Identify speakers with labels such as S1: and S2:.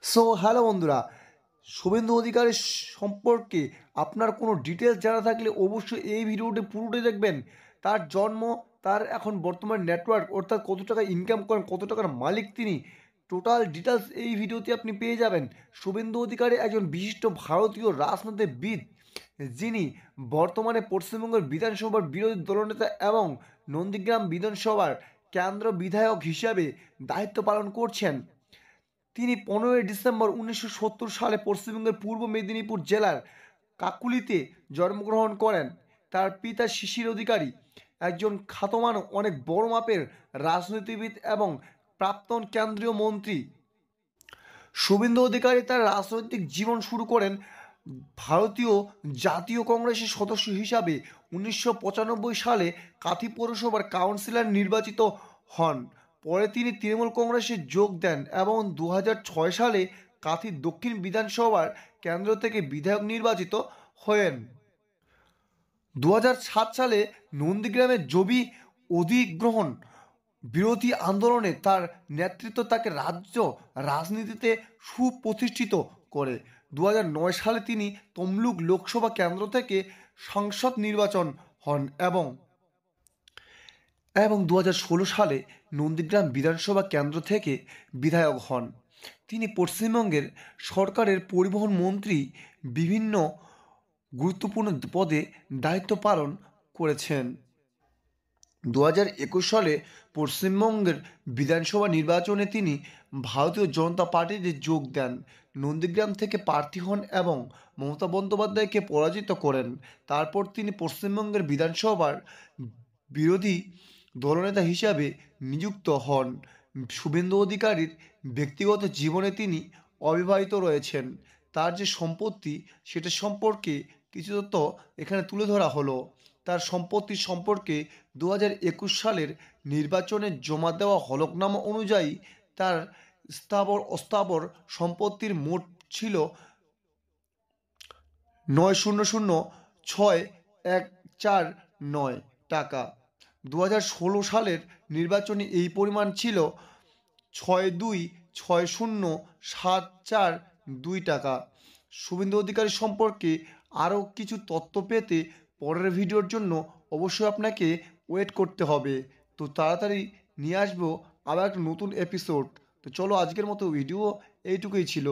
S1: So hello বন্ধুরা, শুভেন্দু অধিকারী সম্পর্কে আপনার কোনো ডিটেলস জানা থাকলে অবশ্যই এই ভিডিওটি পুরোটাই দেখবেন। তার জন্ম, তার এখন বর্তমান নেটওয়ার্ক অর্থাৎ কত টাকা ইনকাম করেন, কত টাকার মালিক তিনি, টোটাল ডিটেলস এই ভিডিওতে আপনি পেয়ে যাবেন। শুভেন্দু অধিকারী একজন বিশিষ্ট ভারতীয় রাজনীতিবিদ, যিনি বর্তমানে পশ্চিমবঙ্গের বিধানসভার বিরোধী দলনেতা এবং নন্দীগ্রাম বিধানসভার কেন্দ্র বিধায়ক হিসাবে দায়িত্ব পালন করছেন। তিনি 15 ডিসেম্বর 1970 সালে পশ্চিমবঙ্গের পূর্ব মেদিনীপুর জেলার কাকুলিতে জন্মগ্রহণ করেন। তার পিতা শিশির অধিকারী একজন খ্যাতমান অনেক বড় মাপের রাজনীতিবিদ এবং প্রাক্তন কেন্দ্রীয় মন্ত্রী। শুভেন্দু অধিকারী তার রাজনৈতিক জীবন শুরু করেন ভারতীয় জাতীয় কংগ্রেসের সদস্য হিসাবে 1995 সালে কাথি পৌরসভার কাউন্সিলর নির্বাচিত হন। পরে তিনি তৃণমূল কংগ্রেসে যোগ দেন এবং 2006 সালে কাথি দক্ষিণ বিধানসভার কেন্দ্র থেকে বিধায়ক নির্বাচিত হয়েন। 2007 সালে নন্দীগ্রামের জমি অধিগ্রহণ বিরোধী আন্দোলনে তার নেতৃত্ব তাকে রাজ্য রাজনীতিতে সুপ্রতিষ্ঠিত করে। 2009 সালে তিনি তমলুক লোকসভা কেন্দ্র থেকে সংসদ নির্বাচন হন এবং 2016 সালে নন্দীগ্রাম বিধানসভা কেন্দ্র থেকে বিধায়ক হন। তিনি পশ্চিমবঙ্গের সরকারের পরিবহন মন্ত্রী, বিভিন্ন গুরুত্বপূর্ণ পদে দায়িত্ব পালন করেছেন। 2021 সালে পশ্চিমবঙ্গের বিধানসভা নির্বাচনে তিনি ভারতীয় জনতা পার্টিতে যোগ দেন, নন্দীগ্রাম থেকে প্রার্থী হন এবং মমতা বন্দ্যোপাধ্যায়কে পরাজিত করেন। তারপর তিনি পশ্চিমবঙ্গের বিধানসভার বিরোধী দলনেতা হিসাবে নিযুক্ত হন। শুভেন্দু অধিকারীর ব্যক্তিগত জীবনে তিনি অবিবাহিত রয়েছেন। তার যে সম্পত্তি সেটা সম্পর্কে কিছু তথ্য এখানে তুলে ধরা হলো। তার সম্পত্তি সম্পর্কে 2021 সালের নির্বাচনে জমা দেওয়া হলফনামা অনুযায়ী তার স্থাবর অস্থাবর সম্পত্তির মোট ছিল 9,00,6149 টাকা। 2016 সালের নির্বাচনে এই পরিমাণ ছিল 62,60,742 টাকা। শুভেন্দু অধিকারী সম্পর্কে আরও কিছু তথ্য পেতে পরের ভিডিওর জন্য অবশ্যই আপনাকে ওয়েট করতে হবে। তো তাড়াতাড়ি নিয়ে আসবো আবার একটা নতুন এপিসোড। তো চলো, আজকের মতো ভিডিও এইটুকুই ছিল।